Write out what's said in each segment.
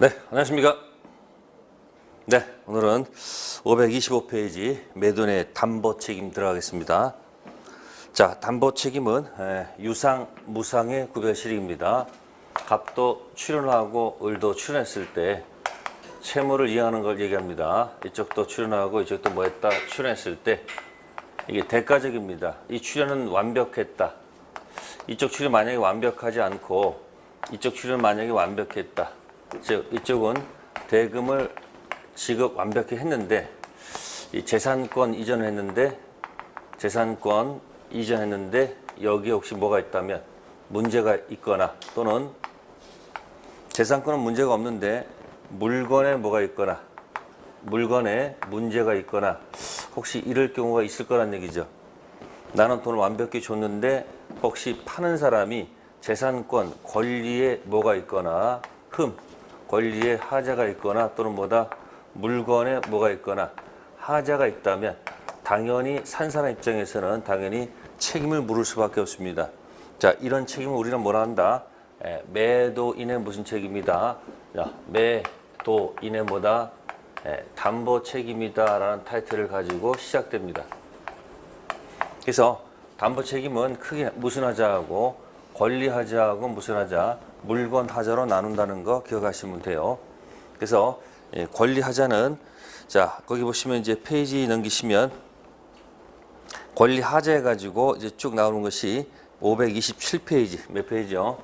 네, 안녕하십니까. 네, 오늘은 525페이지 매도인의 담보 책임 들어가겠습니다. 자, 담보 책임은 유상, 무상의 구별 실익입니다. 갑도 출연하고 을도 출연했을 때 채무를 이행하는 걸 얘기합니다. 이쪽도 출연하고 이쪽도 뭐 했다 출연했을 때 이게 대가적입니다. 이 출연은 완벽했다. 이쪽 출연 만약에 완벽하지 않고 이쪽 출연 만약에 완벽했다. 즉 이쪽은 대금을 지급 완벽히 했는데 이 재산권 이전했는데 여기에 혹시 뭐가 있다면 문제가 있거나 또는 재산권은 문제가 없는데 물건에 뭐가 있거나 물건에 문제가 있거나 혹시 이럴 경우가 있을 거란 얘기죠. 나는 돈을 완벽히 줬는데 혹시 파는 사람이 재산권 권리에 뭐가 있거나 권리에 하자가 있거나 또는 물건에 뭐가 있거나 하자가 있다면 당연히 산 사람 입장에서는 당연히 책임을 물을 수밖에 없습니다. 자, 이런 책임을 우리는 뭐라 한다? 매도인의 무슨 책임이다? 자, 매도인의 담보 책임이다 라는 타이틀을 가지고 시작됩니다. 그래서 담보 책임은 크게 무슨 하자하고 권리 하자하고 무슨 하자, 물건 하자로 나눈다는 거 기억하시면 돼요. 그래서 권리 하자는 자, 거기 보시면 이제 페이지 넘기시면 권리 하자 해가지고 이제 쭉 나오는 것이 527페이지 몇 페이지요?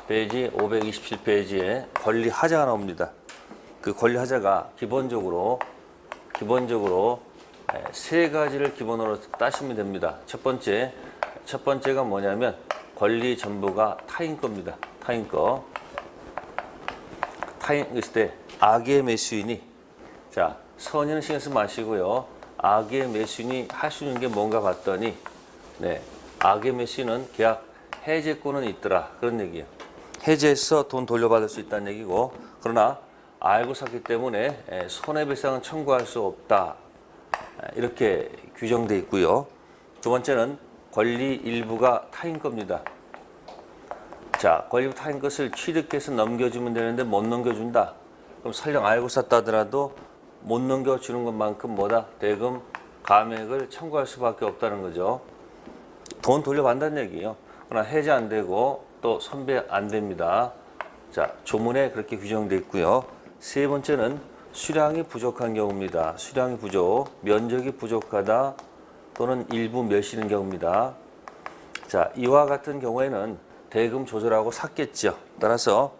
페이지 527페이지에 권리 하자가 나옵니다. 그 권리 하자가 기본적으로 세 가지를 기본으로 따시면 됩니다. 첫 번째가 뭐냐면 권리 전부가 타인 겁니다. 타인 거. 타인 있을 때 악의 매수인이 자, 선의는 신경 쓰지 마시고요. 악의 매수인이 할 수 있는 게 뭔가 봤더니 악의 매수인은 계약 해제권은 있더라. 그런 얘기예요. 해제해서 돈 돌려받을 수 있다는 얘기고 그러나 알고 샀기 때문에 손해배상은 청구할 수 없다. 이렇게 규정되어 있고요. 두 번째는 권리 일부가 타인 겁니다. 자, 권리 타인 것을 취득해서 넘겨주면 되는데 못 넘겨준다. 그럼 설령 알고 샀다 하더라도 못 넘겨주는 것만큼 대금 감액을 청구할 수밖에 없다는 거죠. 돈 돌려받는다는 얘기예요. 그러나 해제 안 되고 또 선배 안 됩니다. 자, 조문에 그렇게 규정되어 있고요. 세 번째는 수량이 부족한 경우입니다. 수량이 부족, 면적이 부족하다 또는 일부 멸시는 경우입니다. 자, 이와 같은 경우에는 대금 조절하고 샀겠죠. 따라서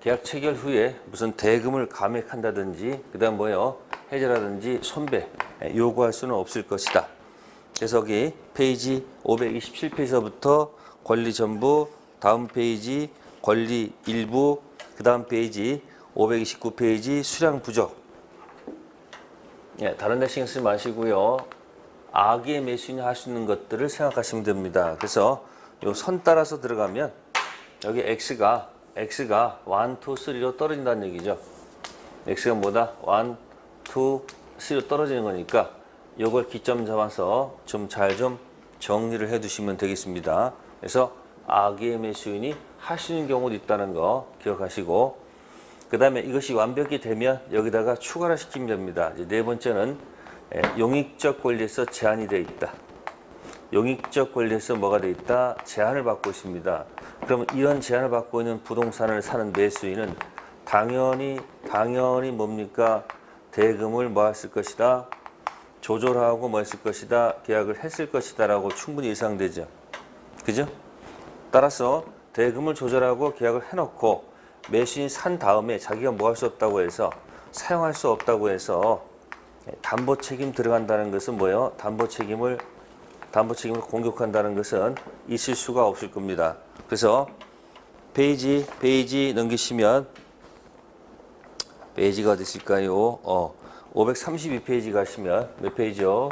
계약 체결 후에 무슨 대금을 감액한다든지 그다음 해제라든지 손배 요구할 수는 없을 것이다. 그래서 여기 페이지 527페이지서부터 권리 전부, 다음 페이지 권리 일부, 그 다음 페이지 529페이지 수량 부족. 다른 데 신경 쓰지 마시고요. 악의 매수인이 할 수 있는 것들을 생각하시면 됩니다. 그래서 요 선 따라서 들어가면 여기 X가 1, 2, 3로 떨어진다는 얘기죠. X가 1, 2, 3로 떨어지는 거니까 요걸 기점 잡아서 잘 정리를 해 두시면 되겠습니다. 그래서 악의 매수인이 할 수 있는 경우도 있다는 거 기억하시고 그 다음에 이것이 완벽히 되면 여기다가 추가를 시키면 됩니다. 이제 네 번째는 용익적 권리에서 제한이 되어 있다. 용익적 권리에서 뭐가 되어 있다? 제한을 받고 있습니다. 그러면 이런 제한을 받고 있는 부동산을 사는 매수인은 당연히 뭡니까? 대금을 했을 것이다? 조절하고 했을 것이다? 계약을 했을 것이다 라고 충분히 예상되죠. 그죠? 따라서 대금을 조절하고 계약을 해놓고 매수인이 산 다음에 자기가 할 수 없다고 해서 사용할 수 없다고 해서 담보 책임 들어간다는 것은 뭐예요? 담보 책임을 공격한다는 것은 있을 수가 없을 겁니다. 그래서 페이지 넘기시면 페이지가 어디 있을까요? 532페이지 가시면 몇 페이지요?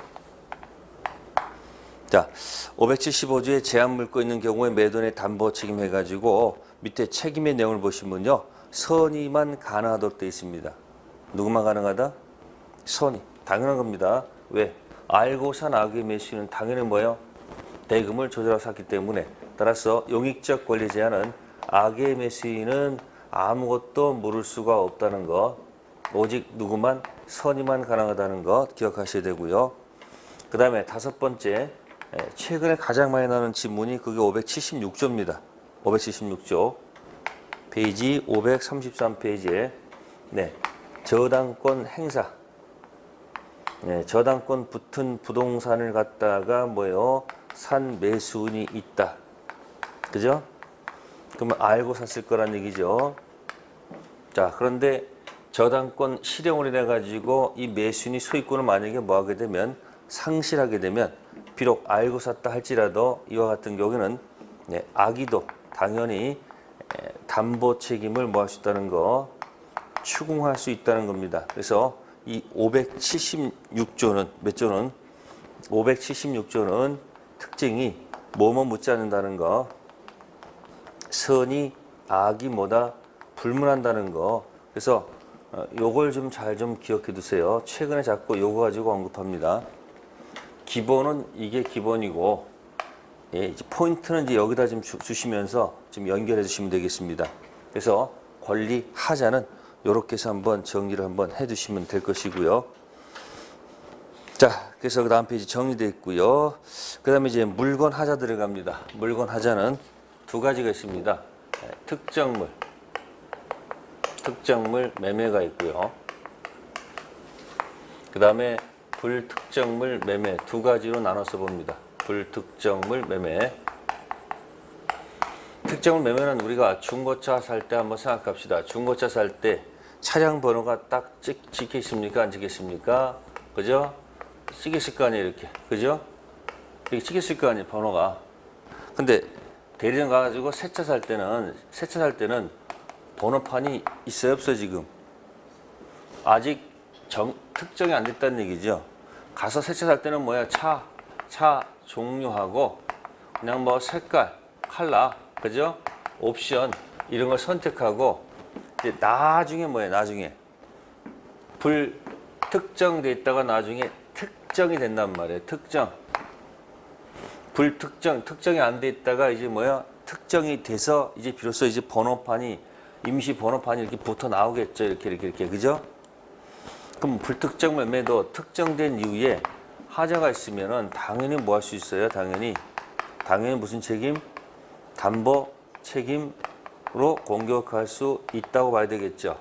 자, 575조에 제한 물고 있는 경우에 매도인의 담보 책임 해가지고 밑에 책임의 내용을 보시면요. 선의만 가능하도록 되어 있습니다. 누구만 가능하다? 선의. 당연한 겁니다. 왜? 알고 산 악의 매수인은 당연히 대금을 조절하고 샀기 때문에 따라서 용익적 권리 제한은 악의 매수인은 아무것도 물을 수가 없다는 거, 오직 누구만 선의만 가능하다는 거 기억하셔야 되고요. 그 다음에 5번째, 최근에 가장 많이 나오는 지문이 그게 576조입니다. 576조 페이지 533페이지에 저당권 행사, 저당권 붙은 부동산을 갖다가 뭐요? 산 매수인이 있다. 그죠? 그러면 알고 샀을 거란 얘기죠. 자, 그런데 저당권 실형을 인해 가지고 이 매수인이 소유권을 만약에 뭐 하게 되면 상실하게 되면 비록 알고 샀다 할지라도 이와 같은 경우에는 악의도 당연히 담보 책임을 뭐 할 수 있다는 거 추궁할 수 있다는 겁니다. 그래서 이 576조는 몇 조는 576조는 특징이 뭐뭐 묻지 않는다는 거, 선이 악이 뭐다 불문한다는 거. 그래서 요걸 좀 잘 좀 기억해 두세요. 최근에 자꾸 요거 가지고 언급합니다. 기본은 이게 기본이고, 이제 포인트는 이제 여기다 좀 주시면서 좀 연결해 주시면 되겠습니다. 그래서 권리하자는 이렇게 해서 한번 정리를 한번 해 두시면 될 것이고요. 자, 그래서 그 다음 페이지 정리되어 있고요. 그 다음에 이제 물건 하자 들어갑니다. 물건 하자는 두 가지가 있습니다. 특정물 매매가 있고요. 그 다음에 불특정물 매매 두 가지로 나눠서 봅니다. 불특정물 매매. 특정물 매매는 우리가 중고차 살 때 한번 생각합시다. 중고차 살 때 차량 번호가 딱 찍혀 있습니까? 안 찍혀 있습니까? 그죠? 찍혀 있을 거 아니에요, 이렇게. 그죠? 이렇게 찍혀 있을 거 아니에요, 번호가. 근데 대리점 가가지고 새 차 살 때는 번호판이 있어요, 없어요, 지금? 아직 특정이 안 됐다는 얘기죠. 가서 새 차 살 때는 뭐야? 차 종류하고 그냥 뭐 색깔, 컬러, 그죠? 옵션 이런 걸 선택하고 이제 나중에 뭐예요? 나중에 불특정돼 있다가 나중에 특정이 된단 말이에요. 특정이 안 돼 있다가 이제 뭐야? 특정이 돼서 이제 비로소 이제 번호판이 임시 번호판이 이렇게 붙어 나오겠죠. 이렇게 그죠? 그럼 불특정 매매도 특정된 이후에 하자가 있으면은 당연히 뭐 할 수 있어요? 당연히 무슨 책임? 담보 책임으로 공격할 수 있다고 봐야 되겠죠.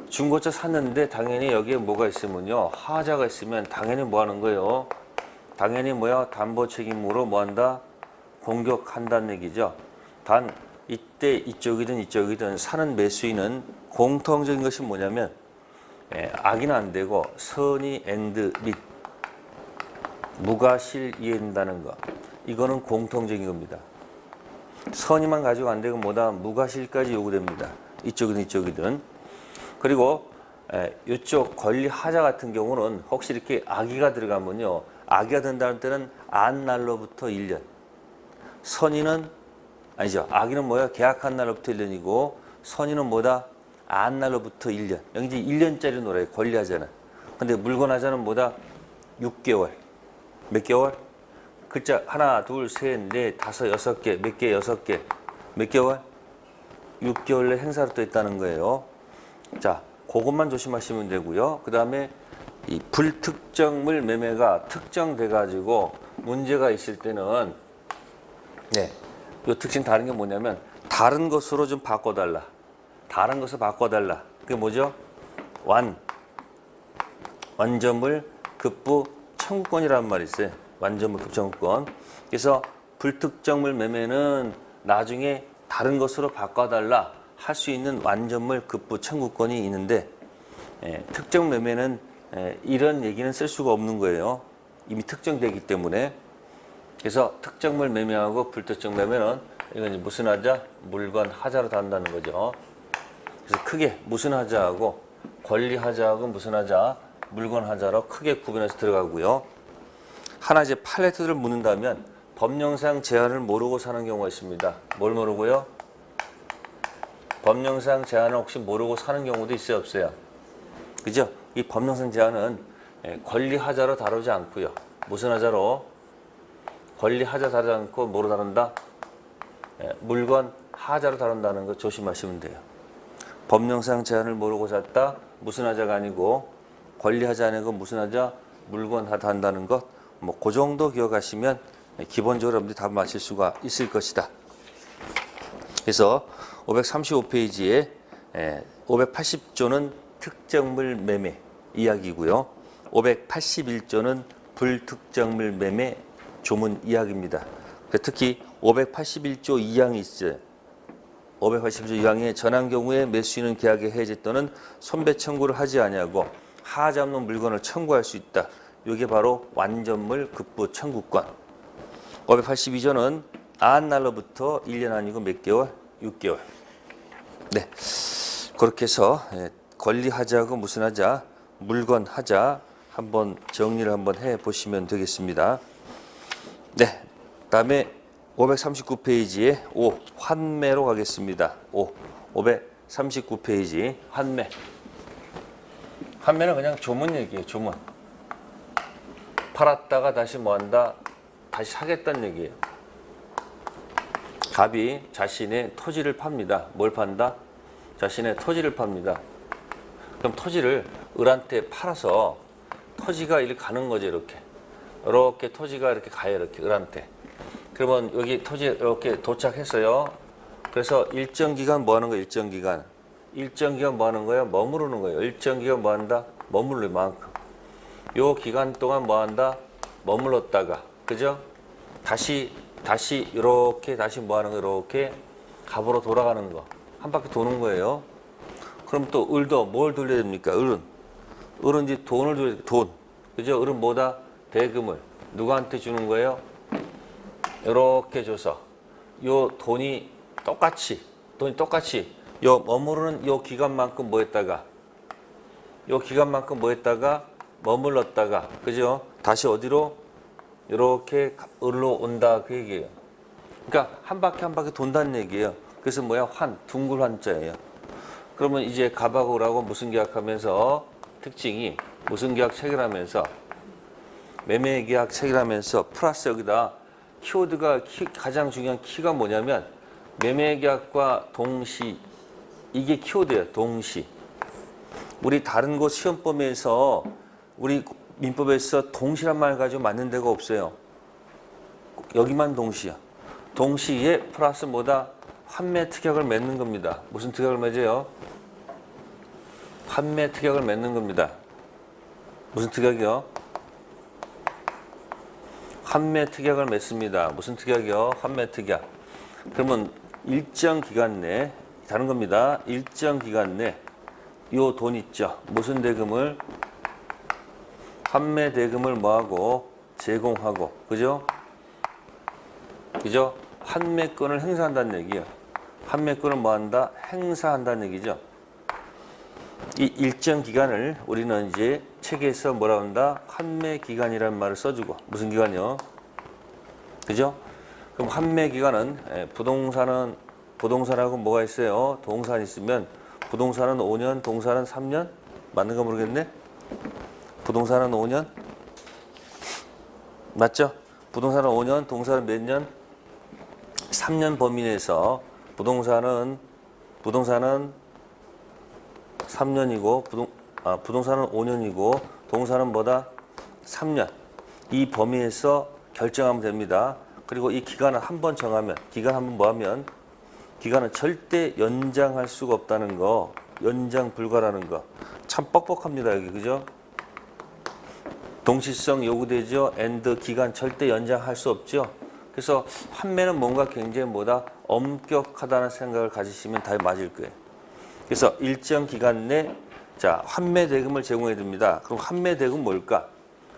중고차 샀는데 당연히 여기에 뭐가 있으면요. 하자가 있으면 당연히 뭐 하는 거예요? 당연히 뭐야? 담보 책임으로 뭐 한다? 공격한다는 얘기죠. 단 이때 이쪽이든 사는 매수인은 공통적인 것이 뭐냐면 악의는 안 되고 선의 앤드 및 무가실 이해된다는 거. 이거는 공통적인 겁니다. 선의만 가지고 안 되고 뭐다 무가실까지 요구됩니다. 이쪽이든. 그리고 이쪽 권리하자 같은 경우는 혹시 이렇게 악의가 들어가면요. 악의가 된다는 때는 안 날로부터 1년. 선의는 아니죠. 악의는 뭐야? 계약한 날로부터 1년이고 선의는 뭐다? 안 날로부터 1년. 여기 이제 1년짜리 노래 권리하자는. 근데 물건하자는 뭐다? 6개월. 몇 개월? 글자 하나, 둘, 셋, 넷, 다섯, 6개. 몇 개? 6개. 몇 개월? 6개월 내 행사로 또 있다는 거예요. 자, 그것만 조심하시면 되고요. 그 다음에 이 불특정물 매매가 특정돼 가지고 문제가 있을 때는 이 특징 다른 게 뭐냐면 다른 것으로 좀 바꿔달라. 다른 것을 바꿔달라. 그게 뭐죠? 완전물 급부 청구권이라는 말이 있어요. 완전물 급부 청구권. 그래서 불특정물 매매는 나중에 다른 것으로 바꿔달라 할 수 있는 완전물 급부 청구권이 있는데 특정 매매는 이런 얘기는 쓸 수가 없는 거예요. 이미 특정되기 때문에. 그래서 특정물 매매하고 불특정 매매는 이건 이제 무슨 하자? 물건 하자로 다룬다는 거죠. 그래서 크게 무슨 하자하고 권리 하자하고 무슨 하자? 물건 하자로 크게 구분해서 들어가고요. 하나 이제 팔레트를 묻는다면 법령상 제한을 모르고 사는 경우가 있습니다. 뭘 모르고요? 법령상 제한을 혹시 모르고 사는 경우도 있어요, 없어요? 그죠? 이 법령상 제한은 권리 하자로 다루지 않고요. 무슨 하자로? 권리 하자 다루지 않고 뭐로 다룬다? 물건 하자로 다룬다는 거 조심하시면 돼요. 법령상 제한을 모르고 샀다. 무슨 하자가 아니고 권리하자 아니고 무슨 하자 물건 하다 한다는 것. 뭐 그 정도 기억하시면 기본적으로 여러분들이 답을 맞힐 수가 있을 것이다. 그래서 535페이지에 580조는 특정물 매매 이야기고요. 581조는 불특정물 매매 조문 이야기입니다. 특히 581조 2항이 있어요. 581조 2항에 전한 경우에 매수인은 계약의 해제 또는 손배 청구를 하지 아니하고 하자 없는 물건을 청구할 수 있다. 이게 바로 완전물 급부 청구권. 582조는 나한 날로부터 1년 아니고 몇 개월? 6개월. 네, 그렇게 해서 권리하자고 무슨 하자, 물건 하자 한번 정리를 한번 해보시면 되겠습니다. 네, 다음에 539페이지에 5 환매로 가겠습니다. 539페이지 환매. 환매는 그냥 조문 얘기예요. 조문. 팔았다가 다시 뭐한다? 다시 사겠다는 얘기예요. 갑이 자신의 토지를 팝니다. 뭘 판다? 자신의 토지를 팝니다. 그럼 토지를 을한테 팔아서 토지가 이렇게 가는 거죠. 이렇게 토지가 이렇게 가요. 이렇게 을한테. 그러면 여기 토지 이렇게 도착했어요. 그래서 일정 기간 뭐 하는 거예요? 일정 기간 뭐 하는 거예요? 머무르는 거예요. 일정 기간 뭐 한다? 머무를 만큼. 요 기간 동안 뭐 한다? 머물렀다가, 그죠? 다시 이렇게 다시 뭐 하는 거? 이렇게 갑으로 돌아가는 거. 한 바퀴 도는 거예요. 그럼 또 을도 뭘 돌려야 됩니까? 을은 이제 돈을 돌려야 돼. 돈. 그죠? 을은 뭐다? 대금을. 누구한테 주는 거예요? 이렇게 줘서 요 돈이 똑같이 요 머무르는 요 기간만큼 뭐 했다가 머물렀다가, 그죠? 다시 어디로? 이렇게 을로 온다, 그 얘기예요. 그러니까 한 바퀴 돈다는 얘기예요. 그래서 뭐야? 둥글 환자예요. 그러면 이제 갑하고 을하고 무슨 계약하면서 특징이 무슨 계약 체결하면서 매매 계약 체결하면서 플러스 여기다 키워드가 가장 중요한 키가 뭐냐면 매매 계약과 동시, 이게 키워드예요. 동시. 우리 다른 곳 시험범위에서 우리 민법에서 동시란 말 가지고 맞는 데가 없어요. 여기만 동시야. 동시에 플러스 뭐다? 환매 특약을 맺는 겁니다. 무슨 특약을 맺어요? 환매 특약을 맺는 겁니다. 무슨 특약이요? 환매 특약을 맺습니다. 무슨 특약이요? 환매 특약. 그러면 일정 기간 내, 다른 겁니다. 일정 기간 내 요 돈 있죠. 무슨 대금을? 환매 대금을 뭐하고? 제공하고. 그죠? 그죠? 환매권을 행사한다는 얘기예요. 환매권을 뭐한다? 행사한다는 얘기죠. 이 일정 기간을 우리는 이제 책에서 뭐라 한다? 환매 기간이라는 말을 써주고. 무슨 기간이요? 그죠? 그럼 환매 기간은 부동산하고 뭐가 있어요? 동산 있으면 부동산은 5년, 동산은 3년? 맞는 거 모르겠네? 부동산은 5년? 맞죠? 부동산은 5년, 동산은 몇 년? 3년 범위 내에서 부동산은 3년이고 부동산은 5년이고 동산은 뭐다? 3년. 이 범위에서 결정하면 됩니다. 그리고 이 기간을 한번 정하면, 기간 한번 뭐 하면, 기간은 절대 연장할 수가 없다는 거, 연장 불가라는 거. 참 뻑뻑합니다, 여기. 그죠? 동시성 요구되죠. and 기간 절대 연장할 수 없죠. 그래서 환매는 뭔가 굉장히 뭐다? 엄격하다는 생각을 가지시면 다 맞을 거예요. 그래서 일정 기간 내 자, 환매 대금을 제공해 줍니다. 그럼 환매 대금 뭘까?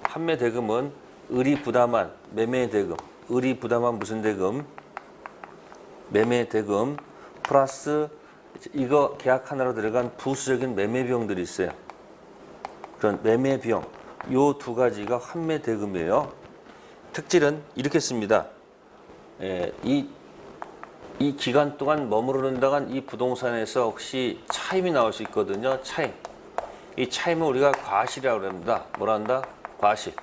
환매 대금은 을이 부담한 매매 대금. 을이 부담한 무슨 대금? 매매 대금 플러스 이거 계약 하나로 들어간 부수적인 매매 비용들이 있어요. 그런 매매 비용. 요 두 가지가 환매 대금이에요. 특질은 이렇게 씁니다. 이 기간 동안 머무르는다간 이 부동산에서 혹시 차임이 나올 수 있거든요. 차임. 이 차임은 우리가 과실이라고 합니다. 뭐라 한다? 과실.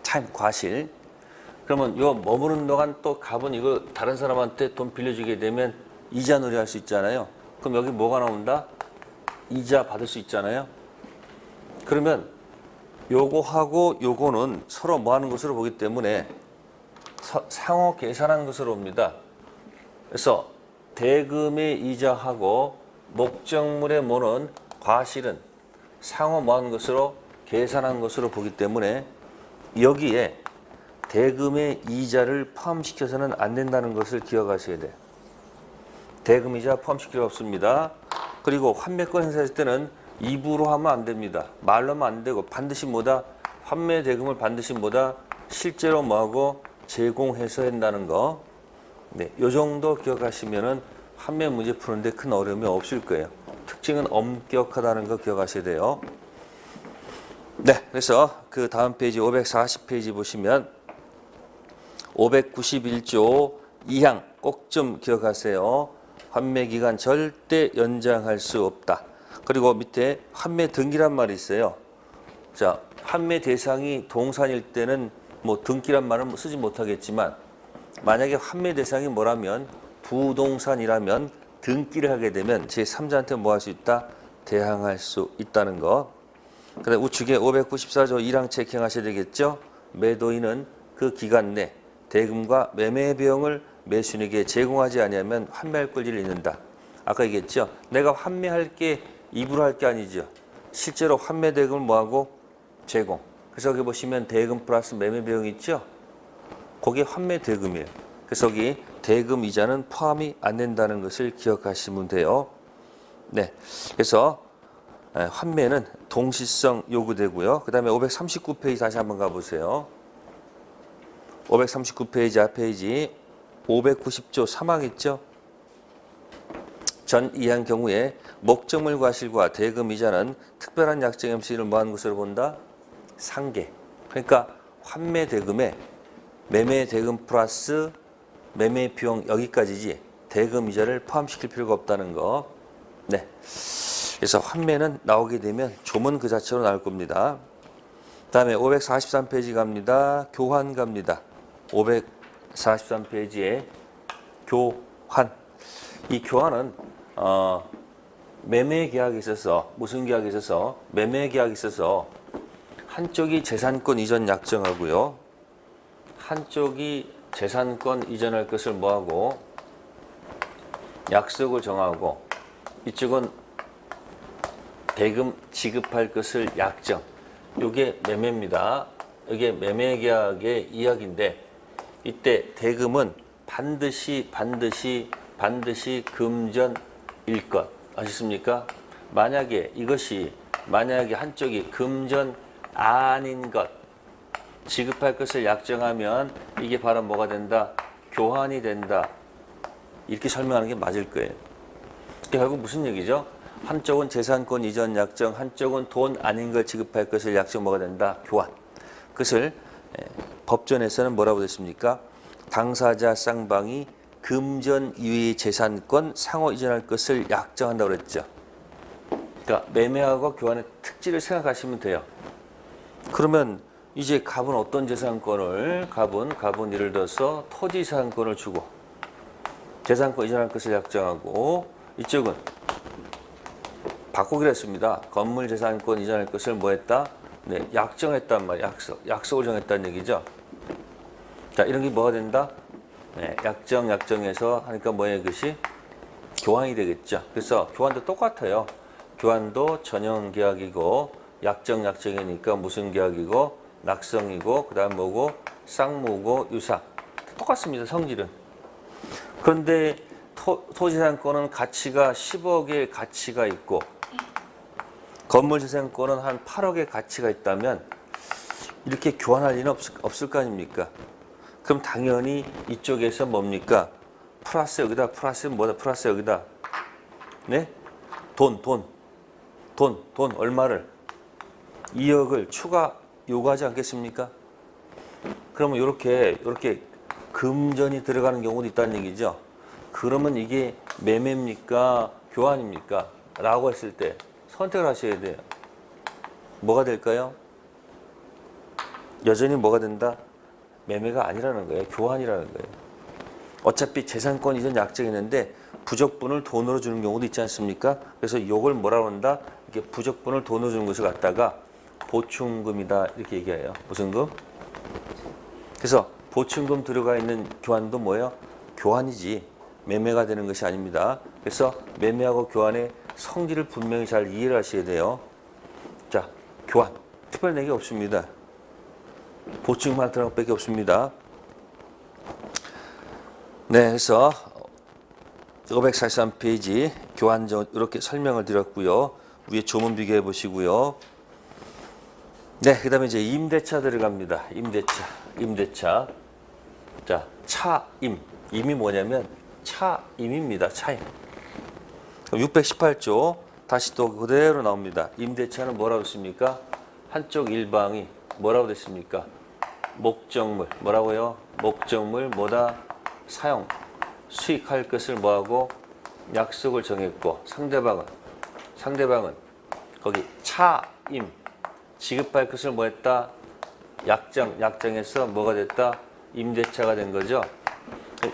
차임, 과실. 그러면 요 머무르는 동안 또 갑은 이거 다른 사람한테 돈 빌려주게 되면 이자 놀이 할 수 있잖아요. 그럼 여기 뭐가 나온다? 이자 받을 수 있잖아요. 그러면 요거하고 요거는 서로 뭐 하는 것으로 보기 때문에 상호 계산하는 것으로 봅니다. 그래서 대금의 이자하고 목적물의 뭐는 과실은 상호 뭐 하는 것으로 계산한 것으로 보기 때문에 여기에 대금의 이자를 포함시켜서는 안 된다는 것을 기억하셔야 돼요. 대금이자 포함시킬 수 없습니다. 그리고 환매권 행사했을 때는 입으로 하면 안 됩니다. 말로 하면 안 되고 반드시 뭐다? 환매 대금을 반드시 뭐다? 실제로 뭐하고 제공해서 한다는 거. 네, 요 정도 기억하시면은 환매 문제 푸는데 큰 어려움이 없을 거예요. 특징은 엄격하다는 거 기억하셔야 돼요. 네, 그래서 그 다음 페이지 540페이지 보시면 591조 2항 꼭 좀 기억하세요. 환매 기간 절대 연장할 수 없다. 그리고 밑에 환매 등기란 말이 있어요. 자, 환매 대상이 동산일 때는 뭐 등기란 말은 쓰지 못하겠지만 만약에 환매 대상이 뭐라면 부동산이라면 등기를 하게 되면 제3자한테 뭐 할 수 있다? 대항할 수 있다는 거. 그다음 우측에 594조 1항 체킹하셔야 되겠죠. 매도인은 그 기간 내 대금과 매매 비용을 매수인에게 제공하지 아니하면 환매할 권리를 잃는다. 아까 얘기했죠. 내가 환매할 게 입으로 할 게 아니죠. 실제로 환매 대금을 뭐하고 제공. 그래서 여기 보시면 대금 플러스 매매 비용이 있죠. 거기에 환매 대금이에요. 그래서 여기 대금 이자는 포함이 안 된다는 것을 기억하시면 돼요. 네, 그래서 환매는 동시성 요구되고요. 그 다음에 539페이지 다시 한번 가보세요. 539페이지 앞페이지 590조 3항 있죠. 전 2항 경우에 목적물 과실과 대금 이자는 특별한 약정 MC를 뭐하는 것으로 본다? 상계. 그러니까 환매 대금에 매매 대금 플러스 매매 비용 여기까지지 대금 이자를 포함시킬 필요가 없다는 거. 네. 그래서 환매는 나오게 되면 조문 그 자체로 나올 겁니다. 다음에 543페이지 갑니다. 교환 갑니다. 543페이지에 교환. 이 교환은 매매 계약에 있어서 무슨 계약에 있어서 매매 계약에 있어서 한쪽이 재산권 이전 약정하고요. 한쪽이 재산권 이전할 것을 뭐하고 약속을 정하고 이쪽은 대금 지급할 것을 약정. 이게 매매입니다. 이게 매매 계약의 이야기인데 이때 대금은 반드시 금전일 것 아시습니까? 만약에 한쪽이 금전 아닌 것 지급할 것을 약정하면 이게 바로 뭐가 된다? 교환이 된다. 이렇게 설명하는 게 맞을 거예요. 결국 무슨 얘기죠? 한쪽은 재산권 이전 약정, 한쪽은 돈 아닌 걸 지급할 것을 약정 뭐가 된다? 교환. 그것을 법전에서는 뭐라고 됐습니까? 당사자 쌍방이 금전 이외의 재산권 상호 이전할 것을 약정한다고 그랬죠. 그러니까 매매하고 교환의 특질을 생각하시면 돼요. 그러면 이제 갑은 어떤 재산권을 갑은 예를 들어서 토지 재산권을 주고 재산권 이전할 것을 약정하고 이쪽은 바꾸기로 했습니다. 건물 재산권 이전할 것을 뭐 했다? 네, 약정했단 말이야. 약속을 정했다는 얘기죠. 자, 이런 게 뭐가 된다? 네, 약정에서 하니까 뭐예요? 그것이 교환이 되겠죠. 그래서 교환도 똑같아요. 교환도 전형 계약이고 약정이니까 무슨 계약이고 낙성이고 그다음 뭐고 쌍무고 유상 똑같습니다. 성질은. 그런데 토지재산권은 가치가 10억의 가치가 있고 건물 재산권은 한 8억의 가치가 있다면 이렇게 교환할 리는 없을 거 아닙니까? 그럼 당연히 이쪽에서 뭡니까? 플러스 여기다 플러스 뭐다? 플러스 여기다 네? 돈 얼마를 2억을 추가 요구하지 않겠습니까? 그러면 이렇게 금전이 들어가는 경우도 있다는 얘기죠. 그러면 이게 매매입니까? 교환입니까? 라고 했을 때 선택을 하셔야 돼요. 뭐가 될까요? 여전히 뭐가 된다? 매매가 아니라는 거예요. 교환이라는 거예요. 어차피 재산권 이전 약정이 있는데 부적분을 돈으로 주는 경우도 있지 않습니까? 그래서 이걸 뭐라고 한다? 이게 부적분을 돈으로 주는 것을 갖다가 보충금이다 이렇게 얘기해요. 무슨 금? 그래서 보충금 들어가 있는 교환도 뭐예요? 교환이지 매매가 되는 것이 아닙니다. 그래서 매매하고 교환의 성질을 분명히 잘 이해를 하셔야 돼요. 자, 교환. 특별히 내게 없습니다. 보충금 한 트럭밖에 없습니다. 네, 그래서 543페이지 교환전 이렇게 설명을 드렸고요. 위에 조문 비교해 보시고요. 네, 그 다음에 이제 임대차 들어갑니다. 임대차. 자, 차임. 임이 뭐냐면 차임입니다. 차임. 618조 다시 또 그대로 나옵니다. 임대차는 뭐라고 했습니까? 한쪽 일방이 뭐라고 됐습니까? 목적물. 뭐라고요? 목적물 뭐다? 사용. 수익할 것을 뭐하고? 약속을 정했고 상대방은 거기 차임. 지급할 것을 뭐 했다? 약정해서 뭐가 됐다? 임대차가 된 거죠.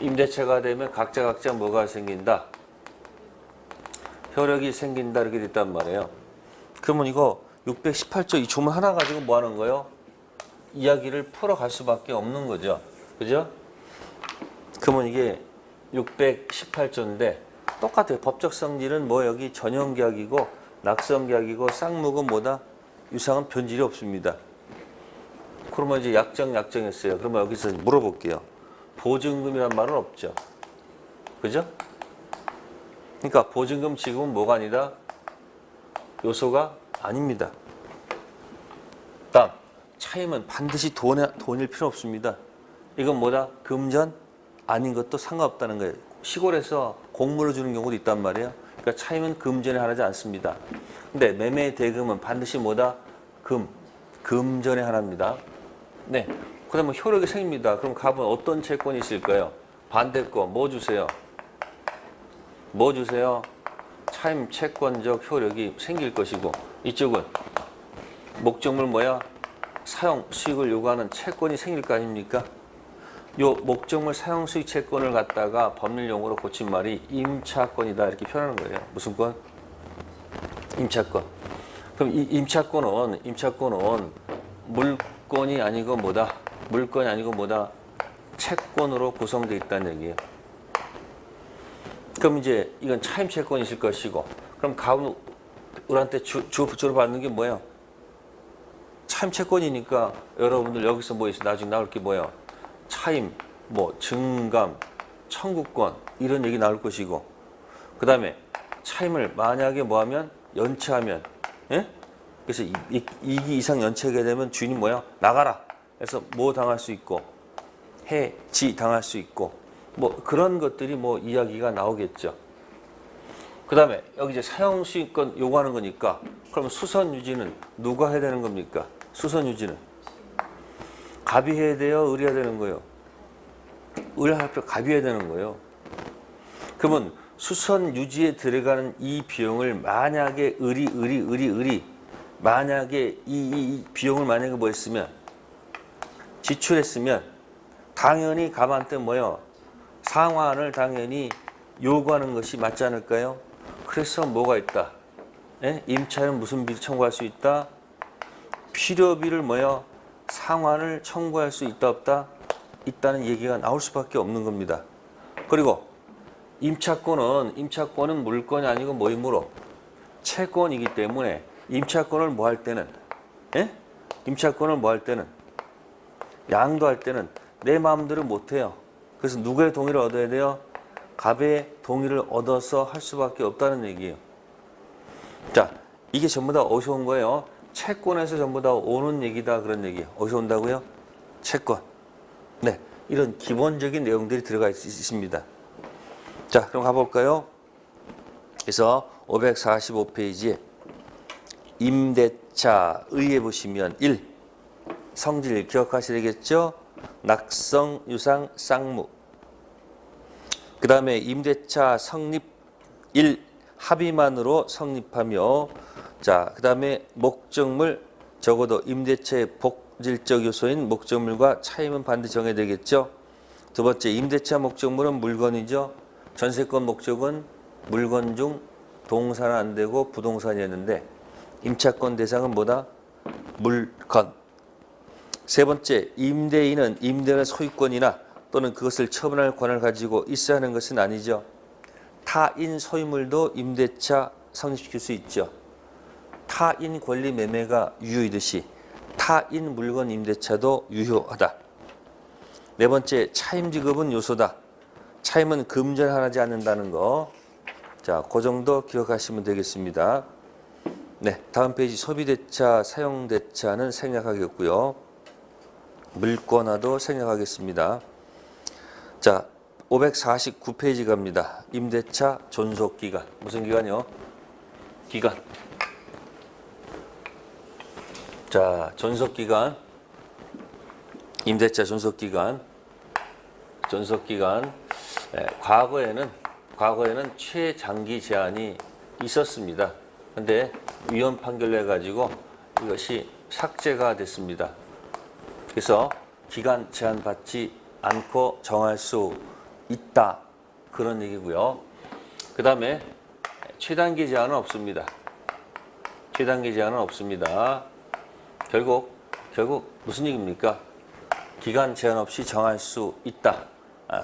임대차가 되면 각자 뭐가 생긴다? 효력이 생긴다 이렇게 됐단 말이에요. 그러면 이거 618조 이 조문 하나 가지고 뭐 하는 거예요? 이야기를 풀어갈 수밖에 없는 거죠. 그죠? 그러면 이게 618조인데 똑같아요. 법적 성질은 뭐 여기 전형계약이고 낙성계약이고 쌍무금 뭐다? 유상은 변질이 없습니다. 그러면 이제 약정했어요. 그러면 여기서 물어볼게요. 보증금이란 말은 없죠. 그죠? 그러니까 보증금 지급은 뭐가 아니다? 요소가 아닙니다. 다음, 차임은 반드시 돈일 필요 없습니다. 이건 뭐다? 금전 아닌 것도 상관없다는 거예요. 시골에서 공물을 주는 경우도 있단 말이에요. 그러니까 차임은 금전에 하나지 않습니다. 근데 매매 대금은 반드시 뭐다? 금전에 하나입니다. 네. 그러면 효력이 생깁니다. 그럼 갑은 어떤 채권이 있을까요? 반대 거 뭐 주세요? 뭐 주세요? 차임 채권적 효력이 생길 것이고 이쪽은 목적물 뭐야? 사용 수익을 요구하는 채권이 생길 거 아닙니까? 요 목적물 사용 수익 채권을 갖다가 법률 용어로 고친 말이 임차권이다 이렇게 표현하는 거예요. 무슨 권? 임차권. 그럼 이 임차권은 물건이 아니고 뭐다? 물건이 아니고 뭐다? 채권으로 구성되어 있다는 얘기예요. 그럼 이제 이건 차임 채권이 있을 것이고 그럼 가은 우리한테 주로 받는 게 뭐예요? 차임 채권이니까 여러분들 여기서 뭐 있어? 나중에 나올 게 뭐예요? 차임, 뭐 증감, 청구권 이런 얘기 나올 것이고 그 다음에 차임을 만약에 뭐하면 연체하면 예? 그래서 2기 이상 연체하게 되면 주인이 뭐야? 나가라. 그래서 뭐 당할 수 있고 해지 당할 수 있고 뭐 그런 것들이 뭐 이야기가 나오겠죠. 그 다음에 여기 이제 사용수익권 요구하는 거니까 그럼 수선 유지는 누가 해야 되는 겁니까? 수선 유지는 갑이 해야 돼요? 을이 해야 되는 거예요? 을할 때 갑이 해야 되는 거예요. 그러면 수선 유지에 들어가는 이 비용을 만약에 을이 만약에 이 비용을 만약에 뭐 했으면 지출했으면 당연히 갑한테 뭐요? 상환을 당연히 요구하는 것이 맞지 않을까요? 그래서 뭐가 있다? 예? 임차인은 무슨 비를 청구할 수 있다? 필요비를 뭐요? 상환을 청구할 수 있다 없다? 있다는 얘기가 나올 수밖에 없는 겁니다. 그리고 임차권은 물건이 아니고 뭐이므로 채권이기 때문에 임차권을 뭐 할 때는 임차권을 뭐 할 때는 양도할 때는 내 마음대로 못 해요. 그래서 누구의 동의를 얻어야 돼요? 갑의 동의를 얻어서 할 수밖에 없다는 얘기예요. 자, 이게 전부 다 어디서 온 거예요? 채권에서 전부 다 오는 얘기다 그런 얘기예요. 어디서 온다고요? 채권. 네, 이런 기본적인 내용들이 들어가 있습니다. 자, 그럼 가볼까요? 그래서 545페이지에 임대차 의에 보시면 1. 성질 기억하셔야 되겠죠? 낙성, 유상, 쌍무. 그 다음에 임대차 성립 1. 합의만으로 성립하며 자, 그 다음에 목적물 적어도 임대차의 복질적 요소인 목적물과 차임은 반드시 정해야 되겠죠? 두 번째, 임대차 목적물은 물건이죠? 전세권 목적은 물건 중 동사는 안 되고 부동산이었는데 임차권 대상은 뭐다? 물건. 세 번째, 임대인은 임대는 소유권이나 또는 그것을 처분할 권한을 가지고 있어야 하는 것은 아니죠. 타인 소유물도 임대차 성립시킬 수 있죠. 타인 권리 매매가 유효이듯이 타인 물건 임대차도 유효하다. 네 번째, 차임지급은 요소다. 차임은 금전하지 않는다는 거. 자, 그 정도 기억하시면 되겠습니다. 네, 다음 페이지 소비대차, 사용대차는 생략하겠고요. 물권화도 생략하겠습니다. 자, 549페이지 갑니다. 임대차 존속기간. 무슨 기간이요? 기간. 자, 존속기간. 임대차 존속기간. 존속기간. 네, 과거에는 최장기 제한이 있었습니다. 근데 위헌 판결을 해가지고 이것이 삭제가 됐습니다. 그래서 기간 제한 받지 않고 정할 수 있다. 그런 얘기고요. 그 다음에 최단기 제한은 없습니다. 최단기 제한은 없습니다. 결국 무슨 얘기입니까? 기간 제한 없이 정할 수 있다.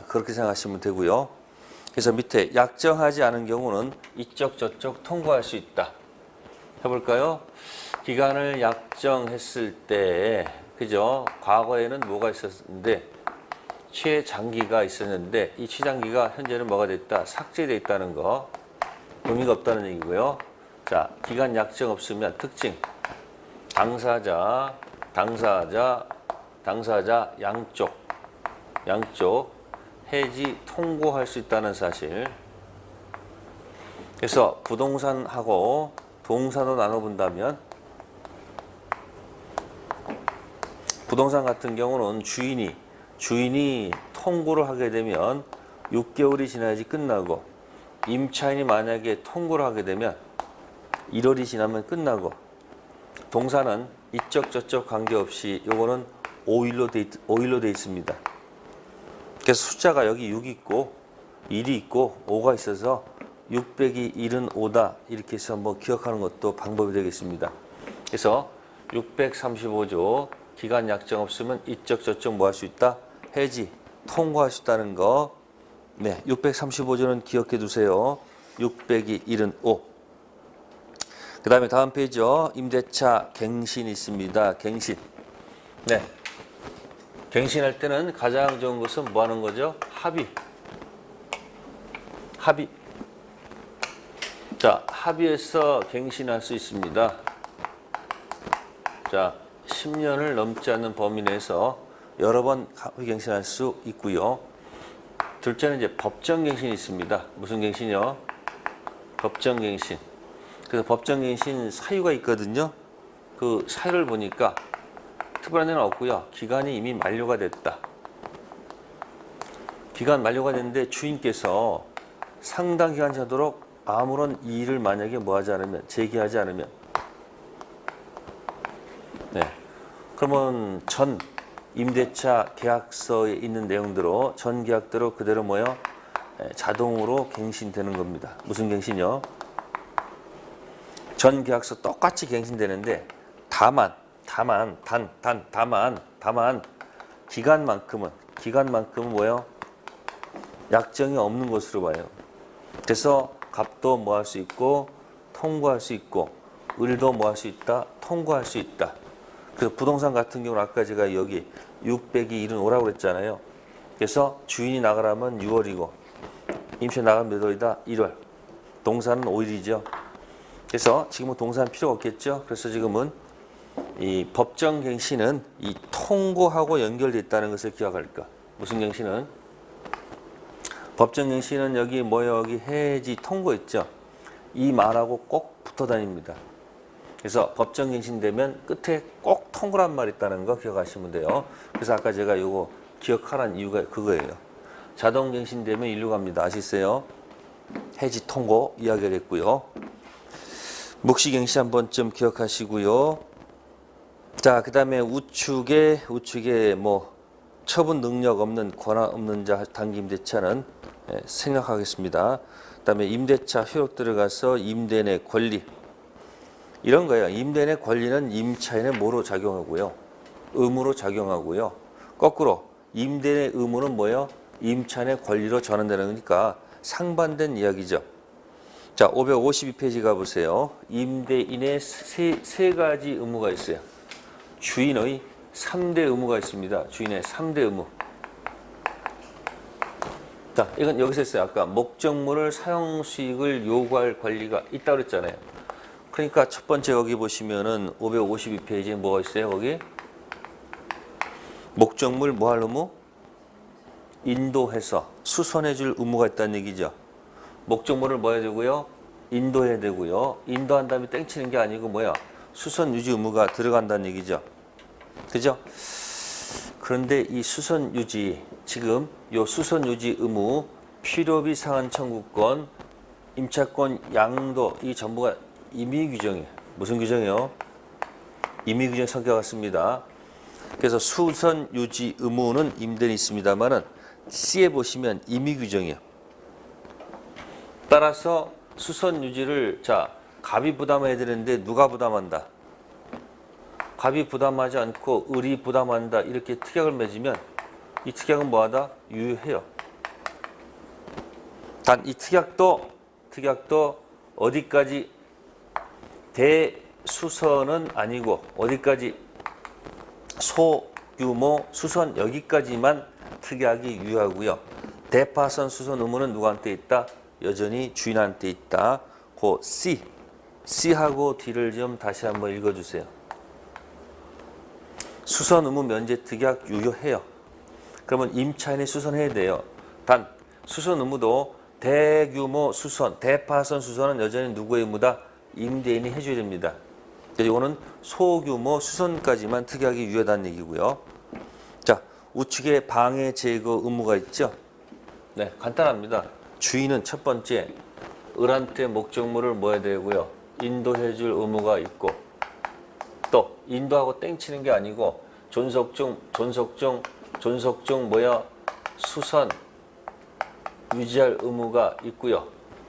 그렇게 생각하시면 되고요. 그래서 밑에 약정하지 않은 경우는 이쪽 저쪽 통과할 수 있다. 해볼까요? 기간을 약정했을 때, 그죠? 과거에는 뭐가 있었는데 최장기가 있었는데 이 최장기가 현재는 뭐가 됐다? 삭제되어 있다는 거. 의미가 없다는 얘기고요. 자, 기간 약정 없으면 특징. 당사자 양쪽 해지 통고할 수 있다는 사실. 그래서 부동산하고 동사로 나눠본다면 부동산 같은 경우는 주인이 통고를 하게 되면 6개월이 지나야지 끝나고, 임차인이 만약에 통고를 하게 되면 1월이 지나면 끝나고, 동사는 이쪽 저쪽 관계없이 요거는 5일로 돼 있습니다. 그래서 숫자가 여기 6이 있고 1이 있고 5가 있어서 6 빼기 1은 5다. 이렇게 해서 한번 기억하는 것도 방법이 되겠습니다. 그래서 635조 기간 약정 없으면 이쪽 저쪽 뭐 할 수 있다? 해지, 통과할 수 있다는 거. 네, 635조는 기억해 두세요. 6 빼기 1은 5. 그 다음에 다음 페이지요. 임대차 갱신이 있습니다. 갱신. 네. 갱신할 때는 가장 좋은 것은 뭐 하는 거죠? 합의. 자, 합의해서 갱신할 수 있습니다. 자, 10년을 넘지 않는 범위 내에서 여러 번 합의 갱신할 수 있고요. 둘째는 이제 법정갱신이 있습니다. 무슨 갱신이요? 법정갱신. 그래서 법정갱신 사유가 있거든요. 그 사유를 보니까 특별한 데는 없고요. 기간이 이미 만료가 됐다. 기간 만료가 됐는데 주인께서 상당 기간 차도록 아무런 이의를 만약에 제기하지 않으면, 네, 그러면 전 임대차 계약서에 있는 내용대로 전 계약대로 그대로 자동으로 갱신되는 겁니다. 무슨 갱신이요? 전 계약서 똑같이 갱신되는데 다만 기간만큼은 뭐예요? 약정이 없는 것으로 봐요. 그래서 값도 뭐 할 수 있고 통고할 수 있고, 을도 뭐 할 수 있다? 통고할 수 있다. 그래서 부동산 같은 경우는 아까 제가 여기 6 빼기 1은 5라고 그랬잖아요. 그래서 주인이 나가라면 6월이고 임차 나가면 몇 월이다? 1월. 동사는 5일이죠. 그래서 지금은 동사는 필요가 없겠죠. 그래서 지금은 이 법정갱신은 이 통고하고 연결되어 있다는 것을 기억할 까. 무슨 갱신은? 법정갱신은 여기 여기 해지 통고 있죠. 이 말하고 꼭 붙어 다닙니다. 그래서 법정갱신되면 끝에 꼭 통고란 말이 있다는 거 기억하시면 돼요. 그래서 아까 제가 이거 기억하라는 이유가 그거예요. 자동갱신되면 일로 갑니다. 아시세요? 해지 통고 이야기를 했고요. 묵시갱신 한 번쯤 기억하시고요. 자, 그 다음에 우측에 처분 능력 없는 권한 없는 자 단기 임대차는 생략하겠습니다. 그다음에 임대차 효력 들어가서 임대 내 권리 이런 거예요. 임대 내 권리는 임차인의 뭐로 작용하고요? 의무로 작용하고요. 거꾸로 임대 내 의무는 뭐예요? 임차인의 권리로 전환되는 거니까 상반된 이야기죠. 자, 552페이지 가보세요. 임대인의 세 가지 의무가 있어요. 주인의 3대 의무가 있습니다. 주인의 3대 의무. 자, 이건 여기서 했어요. 아까 목적물을 사용 수익을 요구할 권리가 있다고 그랬잖아요. 그러니까 첫 번째 여기 보시면은 552페이지에 뭐가 있어요? 거기 목적물 뭐 할 의무? 인도해서 수선해 줄 의무가 있다는 얘기죠. 목적물을 뭐 해야 되고요? 인도해야 되고요. 인도한 다음에 땡치는 게 아니고 뭐야? 수선 유지 의무가 들어간다는 얘기죠. 그죠? 그런데 이 수선 유지 지금 요 수선 유지 의무 필요비 상한 청구권 임차권 양도 이 전부가 임의 규정이에요. 무슨 규정이요? 임의 규정 성격 같습니다. 그래서 수선 유지 의무는 임대인이 있습니다만은 C에 보시면 임의 규정이에요. 따라서 수선 유지를 자 갑이 부담해야 되는데 누가 부담한다? 갑이 부담하지 않고 을이 부담한다 이렇게 특약을 맺으면 이 특약은 뭐하다? 유효해요. 단 이 특약도 어디까지 대수선은 아니고 어디까지 소규모 수선 여기까지만 특약이 유효하고요. 대파선 수선 의무는 누구한테 있다? 여전히 주인한테 있다. 그 C하고 D를 좀 다시 한번 읽어주세요. 수선 의무 면제 특약 유효해요. 그러면 임차인이 수선해야 돼요. 단 수선 의무도 대규모 수선, 대파선 수선은 여전히 누구의 의무다? 임대인이 해줘야 됩니다. 그래서 이거는 소규모 수선까지만 특약이 유효하다는 얘기고요. 자, 우측에 방해 제거 의무가 있죠. 네, 간단합니다. 주인은 첫 번째 을한테 목적물을 뭐 해야 되고요? 인도해 줄 의무가 있고 또 인도하고 땡치는 게 아니고 존속 중 뭐야? 수선 유지할 의무가 있고요.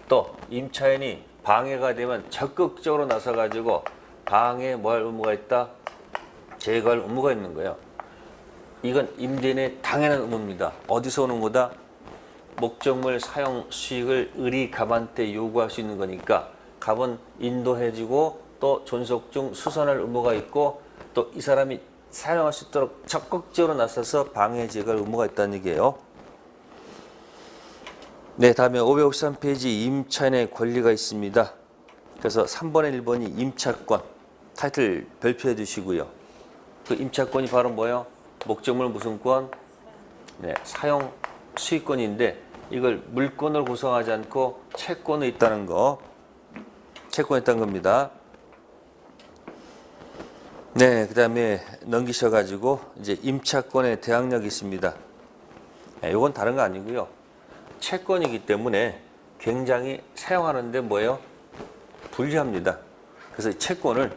또 임차인이 방해가 되면 적극적으로 나서 가지고 방해 뭐 할 의무가 있다? 제거할 의무가 있는 거예요. 이건 임대인의 당연한 의무입니다. 어디서 오는 거다? 목적물 사용 수익을 을이 갑한테 요구할 수 있는 거니까 갑은 인도해주고 또 존속 중 수선할 의무가 있고 또 이 사람이 사용할 수 있도록 적극적으로 나서서 방해 제거할 의무가 있다는 얘기예요. 네, 다음에 553페이지 임차인의 권리가 있습니다. 그래서 3번에 1번이 임차권 타이틀 별표해 두시고요. 그 임차권이 바로 뭐예요? 목적물 무슨 권? 네, 사용 수익권인데 이걸 물권을 구성하지 않고 채권이 있다는 거. 채권이 있다는 겁니다. 네, 그 다음에 넘기셔가지고 이제 임차권의 대항력이 있습니다. 이건 다른 거 아니고요. 채권이기 때문에 굉장히 사용하는데 뭐예요? 불리합니다. 그래서 이 채권을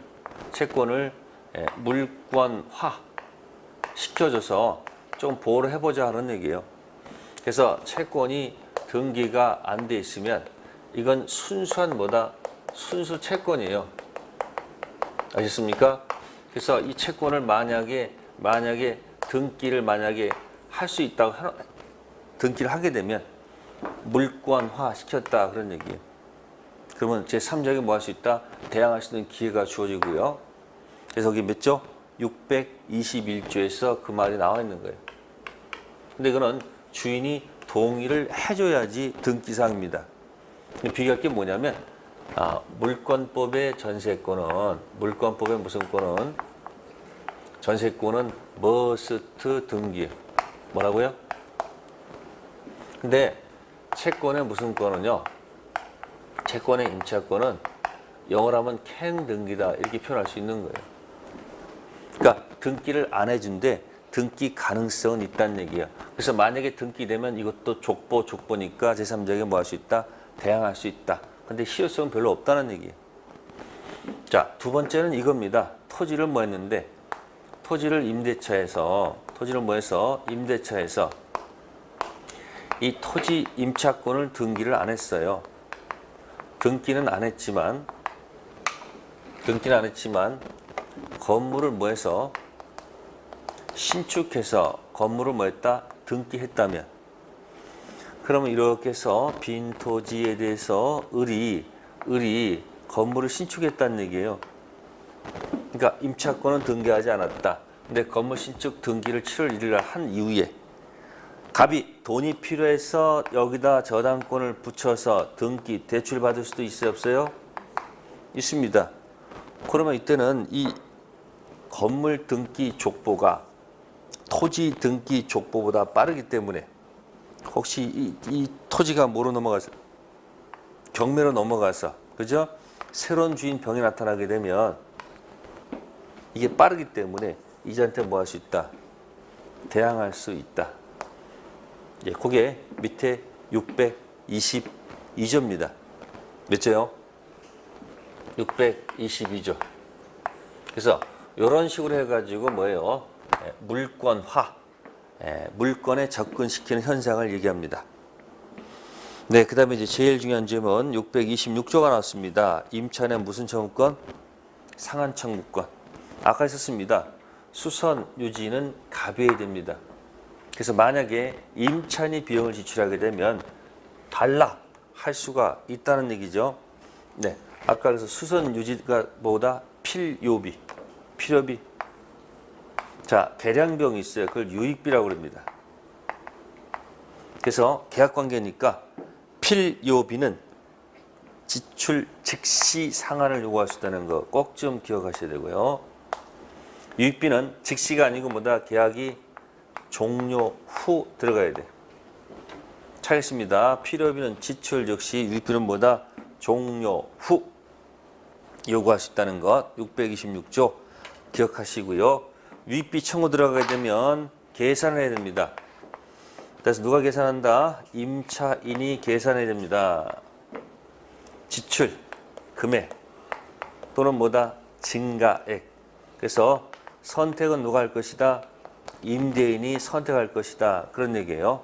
물권화 시켜줘서 좀 보호를 해보자 하는 얘기예요. 그래서 채권이 등기가 안 돼 있으면 이건 순수한 뭐다? 순수 채권이에요. 아셨습니까? 그래서 이 채권을 만약에 등기를 만약에 할 수 있다고 등기를 하게 되면 물권화 시켰다 그런 얘기예요. 그러면 제3자에게 뭐 할 수 있다? 대항할 수 있는 기회가 주어지고요. 그래서 여기 몇 조? 621조에서 그 말이 나와 있는 거예요. 근데 이거는 주인이 동의를 해줘야지 등기사항입니다. 비교할 게 뭐냐면 물권법의 전세권은 물권법의 무슨 권은 전세권은 머스트 등기 뭐라고요? 근데 채권의 무슨 권은요? 채권의 임차권은 영어로 하면 can 등기다 이렇게 표현할 수 있는 거예요. 그러니까 등기를 안 해준데 등기 가능성은 있다는 얘기예요. 그래서 만약에 등기되면 이것도 족보니까 제3자에게 뭐 할 수 있다? 대항할 수 있다. 근데 실효성은 별로 없다는 얘기예요. 자, 두 번째는 이겁니다. 토지를 뭐 했는데 토지를 임대차에서 토지를 뭐해서 임대차에서 이 토지 임차권을 등기를 안 했어요. 등기는 안 했지만 건물을 뭐해서 신축해서 건물을 뭐했다? 등기했다면, 그러면 이렇게 해서 빈 토지에 대해서 을이 건물을 신축했다는 얘기예요. 그러니까 임차권은 등기하지 않았다. 근데 건물 신축 등기를 7월 1일 날 한 이후에 갑이 돈이 필요해서 여기다 저당권을 붙여서 등기, 대출 받을 수도 있어요, 없어요? 있습니다. 그러면 이때는 이 건물 등기 족보가 토지 등기 족보보다 빠르기 때문에 혹시 이 토지가 뭐로 넘어가서 경매로 넘어가서, 그죠? 새로운 주인 병이 나타나게 되면 이게 빠르기 때문에 이자한테 뭐 할 수 있다? 대항할 수 있다. 예, 그게 밑에 622조입니다. 몇 조요? 622조. 그래서 이런 식으로 해가지고 뭐예요? 물권화, 물권에 접근시키는 현상을 얘기합니다. 네, 그 다음에 이제 제일 중요한 점은 626조가 나왔습니다. 임차인의 무슨 청구권? 상한 청구권. 아까 했었습니다. 수선 유지는 갑이어야 됩니다. 그래서 만약에 임차인이 비용을 지출하게 되면 달라 할 수가 있다는 얘기죠. 네, 아까 그래서 수선 유지가 뭐다? 필요비. 자, 계량병이 있어요. 그걸 유익비라고 합니다. 그래서 계약관계니까 필요비는 지출 즉시 상한을 요구할 수 있다는 거 꼭 좀 기억하셔야 되고요. 유익비는 즉시가 아니고 뭐다? 계약이 종료 후 들어가야 돼. 차겠습니다. 필요비는 지출 즉시, 유익비는 뭐다? 종료 후 요구할 수 있다는 것 626조 기억하시고요. 유익비 청구 들어가게 되면 계산을 해야 됩니다. 그래서 누가 계산한다? 임차인이 계산해야 됩니다. 지출, 금액 또는 뭐다? 증가액. 그래서 선택은 누가 할 것이다? 임대인이 선택할 것이다. 그런 얘기예요.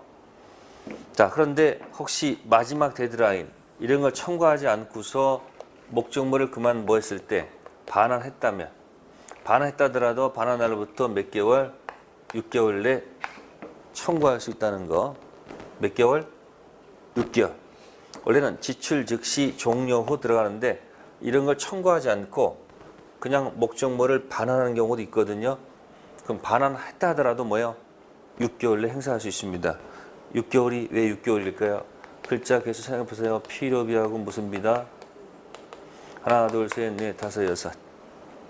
자, 그런데 혹시 마지막 데드라인 이런 걸 청구하지 않고서 목적물을 그만 뭐 했을 때 반환했다면, 반환했다더라도 반환 날로부터 몇 개월? 6개월 내 청구할 수 있다는 거. 몇 개월? 6개월. 원래는 지출 즉시 종료 후 들어가는데 이런 걸 청구하지 않고 그냥 목적물을 반환하는 경우도 있거든요. 그럼 반환했다 하더라도 뭐요? 6개월 내 행사할 수 있습니다. 6개월이 왜 6개월일까요? 글자 개수 생각해 보세요. 필요비하고 무슨 비다? 하나, 둘, 셋, 넷, 다섯, 여섯.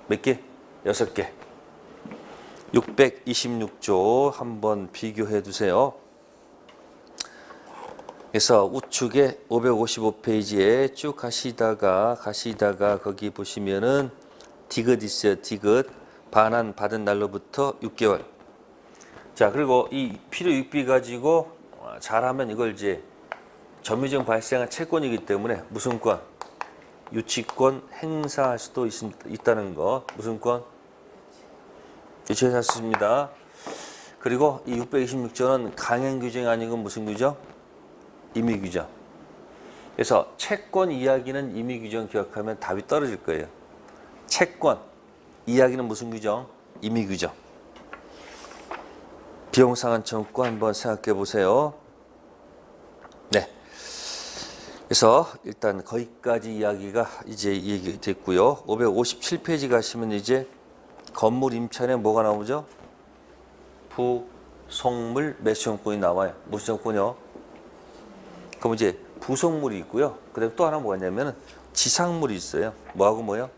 몇 개? 6개. 626조 한번 비교해 두세요. 그래서 우측에 555페이지에 쭉 가시다가 거기 보시면은 디귿 있어요. 디귿. 반환 받은 날로부터 6개월. 자, 그리고 이 필요 유익비 가지고 잘하면 이걸 이제 점유적 발생한 채권이기 때문에 무슨 권? 유치권 행사할 수도 있다는 거. 무슨 권? 유치할 수 있습니다. 그리고 이 626조는 강행 규정이 아니고 무슨 규정? 임의 규정. 그래서 채권 이야기는 임의 규정 기억하면 답이 떨어질 거예요. 채권 이야기는 무슨 규정? 임의 규정. 비용 상한 청구권 한번 생각해 보세요. 네. 그래서 일단 거기까지 이야기가 이제 얘기됐고요. 557페이지 가시면 이제 건물 임차인에 뭐가 나오죠? 부속물 매수청구권이 나와요. 무슨 청구권이요? 그럼 이제 부속물이 있고요. 그다음에 또 하나 뭐가 있냐면은 지상물이 있어요. 뭐하고 뭐요?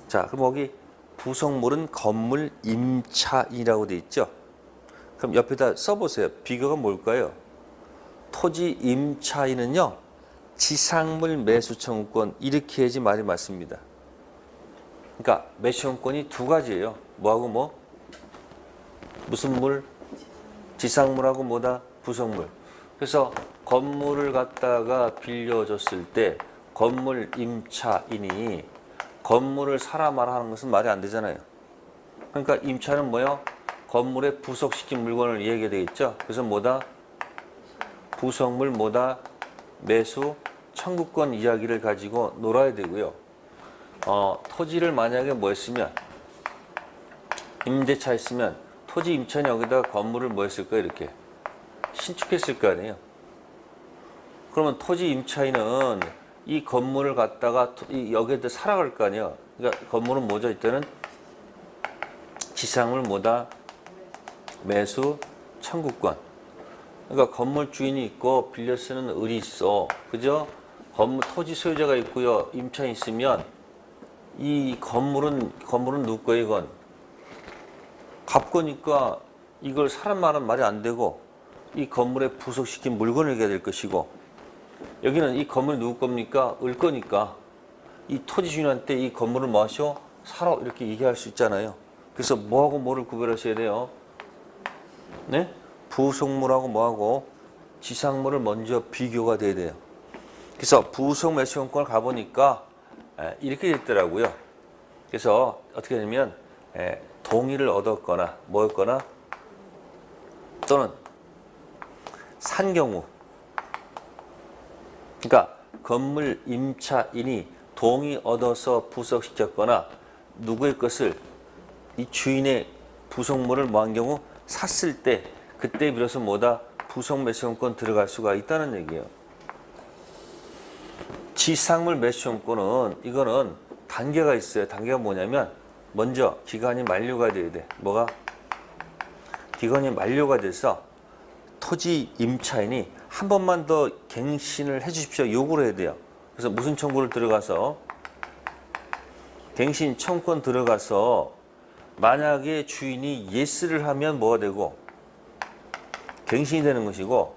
자, 그럼 여기 부속물은 건물 임차인이라고 돼 있죠. 그럼 옆에다 써보세요. 비교가 뭘까요? 토지 임차인은요, 지상물 매수 청구권 이렇게 해야지 말이 맞습니다. 그러니까 매수 청구권이 두 가지예요. 뭐하고 뭐? 무슨 물? 지상물하고 뭐다? 부속물. 그래서 건물을 갖다가 빌려줬을 때 건물 임차인이 건물을 사라 마라 하는 것은 말이 안 되잖아요. 그러니까 임차는 뭐요? 건물에 부속시킨 물건을 얘기해야 되겠죠. 그래서 뭐다? 부속물 뭐다? 매수 청구권 이야기를 가지고 놀아야 되고요. 토지를 만약에 뭐 했으면 임대차 했으면 토지 임차인이 여기다 건물을 뭐 했을까 이렇게 신축했을 거 아니에요. 그러면 토지 임차인은 이 건물을 갖다가 여기에다 살아갈 거 아니에요. 그러니까 건물은 뭐죠? 이때는 지상물 뭐다? 매수 청구권. 그러니까 건물 주인이 있고 빌려 쓰는 을이 있어. 그죠? 건물 토지 소유자가 있고요. 임차인이 있으면 이 건물은 누구 거예요, 이건? 갑거니까 이걸 사람 말은 말이 안 되고 이 건물에 부속시킨 물건을 얘기해야 될 것이고 여기는 이 건물이 누구 겁니까? 을 거니까 이 토지 주인한테 이 건물을 뭐 하셔? 사라 이렇게 얘기할 수 있잖아요. 그래서 뭐하고 뭐를 구별하셔야 돼요? 네? 부속물하고 뭐하고 지상물을 먼저 비교가 돼야 돼요. 그래서 부속 매수권을 가보니까 이렇게 됐더라고요. 그래서 어떻게 되냐면 동의를 얻었거나 뭐였거나 또는 산 경우 그러니까 건물 임차인이 동의 얻어서 부속시켰거나 누구의 것을 이 주인의 부속물을 뭐한 경우 샀을 때 그때 비로소 뭐다? 부속 매수권권 들어갈 수가 있다는 얘기예요. 지상물 매수권은 이거는 단계가 있어요. 단계가 뭐냐면 먼저 기간이 만료가 돼야 돼. 뭐가? 기간이 만료가 돼서 토지 임차인이 한 번만 더 갱신을 해 주십시오. 요구를 해야 돼요. 그래서 무슨 청구를 들어가서 갱신 청구권 들어가서 만약에 주인이 예스를 하면 뭐가 되고 갱신이 되는 것이고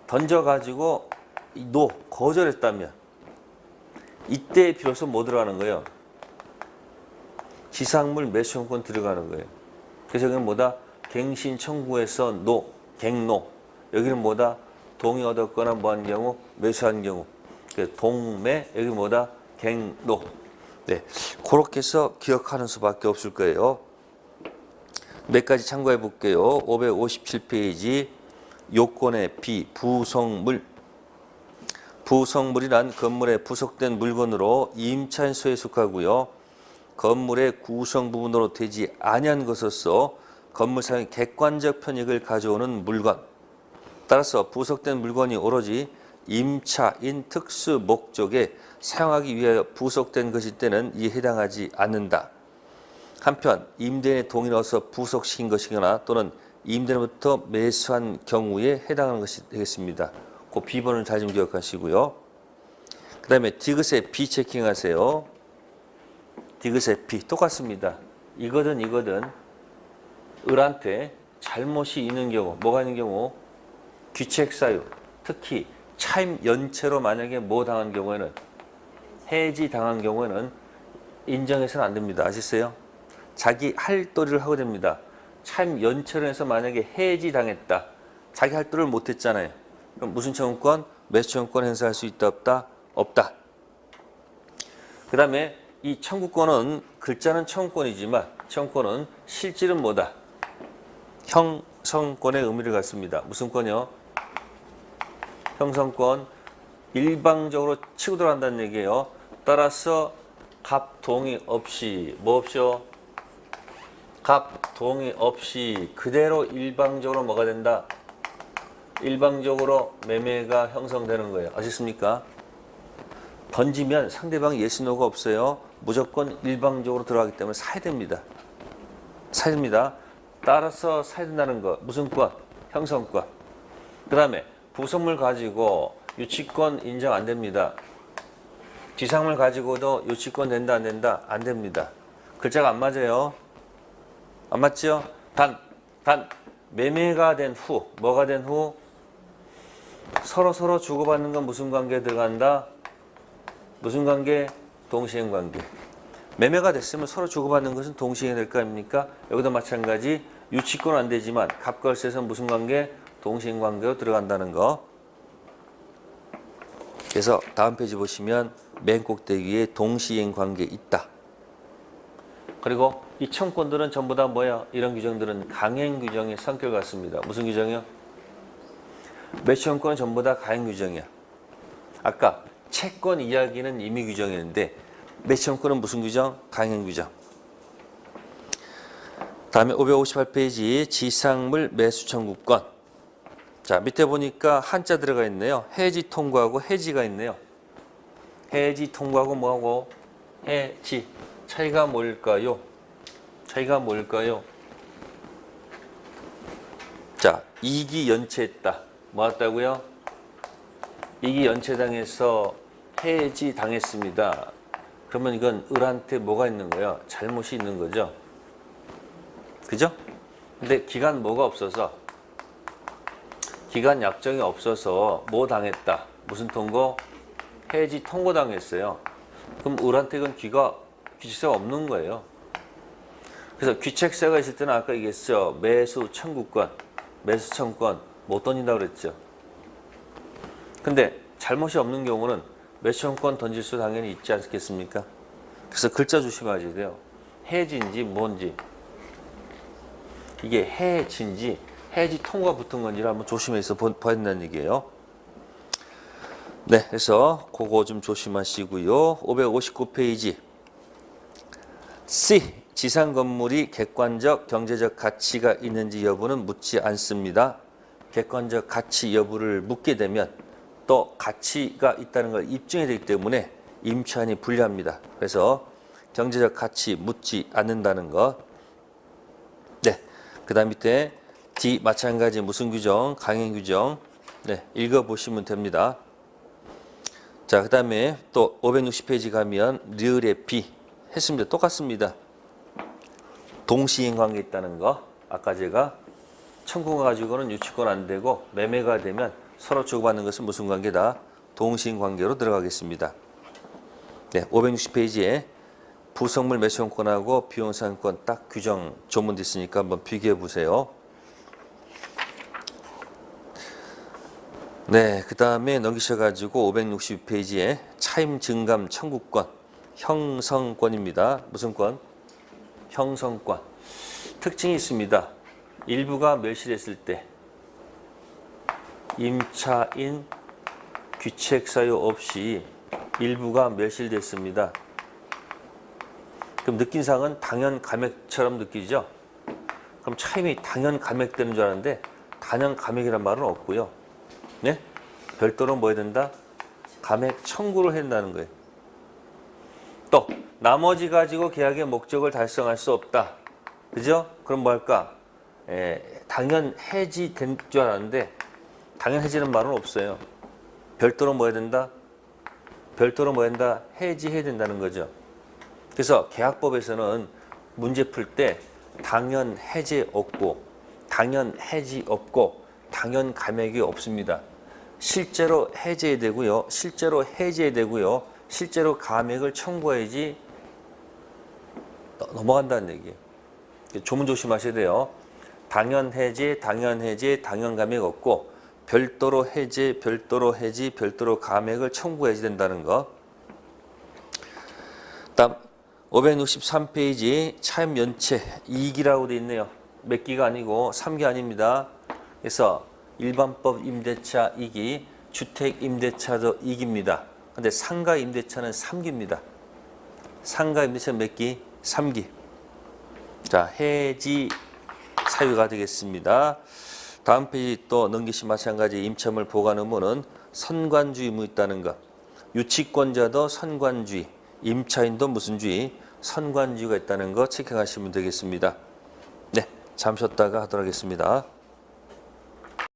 던져가지고 노 거절했다면 이때 비로소 뭐 들어가는 거예요? 지상물 매수권권 들어가는 거예요. 그래서 여기는 뭐다? 갱신 청구에서 노, 갱노. 여기는 뭐다? 동의 얻었거나 뭐한 경우, 매수한 경우. 동매, 여기 뭐다? 갱노. 네, 그렇게 해서 기억하는 수밖에 없을 거예요. 몇 가지 참고해 볼게요. 557페이지 요건의 비, 부속물. 부속물이란 건물에 부속된 물건으로 임차인 소유에 속하고요. 건물의 구성 부분으로 되지 아니한 것으로서 건물 사용의 객관적 편익을 가져오는 물건. 따라서 부속된 물건이 오로지 임차인 특수 목적에 사용하기 위하여 부속된 것일 때는 이에 해당하지 않는다. 한편 임대인의 동의를 얻어서 부속시킨 것이거나 또는 임대인으로부터 매수한 경우에 해당하는 것이 되겠습니다. 그 B번을 잘 좀 기억하시고요. 그 다음에 디귿의 B 체킹하세요. 디귿의 B 똑같습니다. 이거든 을한테 잘못이 있는 경우 뭐가 있는 경우 귀책 사유 특히 차임 연체로 만약에 뭐 당한 경우에는 해지 당한 경우에는 인정해서는 안 됩니다. 아시겠어요? 자기 할 도리를 하고 됩니다. 차임 연체로 해서 만약에 해지 당했다. 자기 할 도리를 못 했잖아요. 그럼 무슨 청구권? 매수 청구권 행사할 수 있다 없다? 없다. 그 다음에 이 청구권은 글자는 청구권이지만 청구권은 실질은 뭐다? 형성권의 의미를 갖습니다. 무슨 권이요? 형성권. 일방적으로 치고 들어간다는 얘기예요. 따라서 갑 동의 없이 뭐 없이요? 갑 동의 없이 그대로 일방적으로 뭐가 된다? 일방적으로 매매가 형성되는 거예요. 아셨습니까? 던지면 상대방 예스 노가 없어요. 무조건 일방적으로 들어가기 때문에 사야 됩니다. 사야 됩니다. 따라서 사야 된다는 거. 무슨 권? 형성권. 그 다음에 부속물 가지고 유치권 인정 안 됩니다. 지상물 가지고도 유치권 된다 안 된다? 안 됩니다. 글자가 안 맞아요. 안 맞죠? 단 매매가 된 후 뭐가 된 후 서로 주고받는 건 무슨 관계에 들어간다? 무슨 관계? 동시행 관계. 매매가 됐으면 서로 주고받는 것은 동시행이 될 거 아닙니까? 여기도 마찬가지 유치권은 안 되지만 갑과세에서 무슨 관계? 동시행 관계로 들어간다는 거. 그래서 다음 페이지 보시면 맨 꼭대기에 동시행 관계 있다. 그리고 이 청권들은 전부 다 뭐야? 이런 규정들은 강행 규정의 성격을 갖습니다. 무슨 규정이요? 매수청권은 전부 다 강행 규정이야. 아까 채권 이야기는 임의 규정이었는데 매수청권은 무슨 규정? 강행 규정. 다음에 558페이지 지상물 매수 청구권. 자, 밑에 보니까 한자 들어가 있네요. 해지 통과하고 해지가 있네요. 해지 통과하고 뭐하고? 해지. 차이가 뭘까요? 차이가 뭘까요? 자, 이익이 연체했다. 뭐 했다고요? 이익이 연체당해서 해지 당했습니다. 그러면 이건 을한테 뭐가 있는 거예요? 잘못이 있는 거죠. 그죠? 근데 기간 뭐가 없어서, 기간 약정이 없어서 뭐 당했다. 무슨 통고? 해지 통고 당했어요. 그럼 을한테 이건 귀책사가 없는 거예요. 그래서 귀책사가 있을 때는 아까 얘기했죠. 매수 청구권, 매수 청구권 못 던진다고 그랬죠. 근데 잘못이 없는 경우는 매수 청구권 던질 수 당연히 있지 않겠습니까? 그래서 글자 조심하셔야 돼요. 해지인지 뭔지. 이게 해지인지 해지 통과 붙은 건지를 한번 조심해서 봐야 된다는 얘기예요. 네, 그래서 그거 좀 조심하시고요. 559페이지 C. 지상 건물이 객관적 경제적 가치가 있는지 여부는 묻지 않습니다. 객관적 가치 여부를 묻게 되면 또 가치가 있다는 걸 입증해야 되기 때문에 임차인이 불리합니다. 그래서 경제적 가치 묻지 않는다는 것. 네, 그 다음 밑에 D 마찬가지 무슨 규정? 강행 규정. 네, 읽어보시면 됩니다. 자, 그 다음에 또 560페이지 가면 리을의 B 했습니다. 똑같습니다. 동시인 관계 있다는 거. 아까 제가 청구가 가지고는 유치권 안 되고 매매가 되면 서로 주고받는 것은 무슨 관계다? 동시인 관계로 들어가겠습니다. 네, 560페이지에 부속물 매수권하고 비용상권 딱 규정 조문도 있으니까 한번 비교해 보세요. 네, 그 다음에 넘기셔가지고 560페이지에 차임 증감 청구권, 형성권입니다. 무슨 권? 형성권. 특징이 있습니다. 일부가 멸실했을 때 임차인 귀책 사유 없이 일부가 멸실됐습니다. 그럼 느낌상은 당연 감액처럼 느끼죠? 그럼 차임이 당연 감액되는 줄 알았는데 당연 감액이란 말은 없고요. 네? 별도로 뭐 해야 된다? 감액 청구를 해야 된다는 거예요. 또 나머지 가지고 계약의 목적을 달성할 수 없다. 그죠? 그럼 뭐 할까? 당연 해지된 줄 알았는데 당연 해지는 말은 없어요. 별도로 뭐 해야 된다? 별도로 뭐 해야 된다? 해지해야 된다는 거죠. 그래서 계약법에서는 문제 풀 때 당연 해지 없고 당연 해지 없고 당연 감액이 없습니다. 실제로 해제해야 되고요. 실제로 해제해야 되고요. 실제로 감액을 청구해야지 넘어간다는 얘기예요. 조문 조심하셔야 돼요. 당연 해제, 당연 해제, 당연 감액 없고 별도로 해제, 별도로 해지, 별도로 감액을 청구해야지 된다는 거. 다음 563페이지 차임 연체 2기라고 되어 있네요. 몇 기가 아니고 3기 아닙니다. 그래서 일반법 임대차 2기, 주택 임대차도 2기입니다. 근데 상가 임대차는 3기입니다. 상가 임대차는 몇 기? 3기. 자, 해지 사유가 되겠습니다. 다음 페이지 또 넘기시 마찬가지 임차물 보관 의무는 선관주의 의무 있다는 것. 유치권자도 선관주의, 임차인도 무슨 주의? 선관주의가 있다는 거 체크하시면 되겠습니다. 네, 잠시 쉬었다가 하도록 하겠습니다.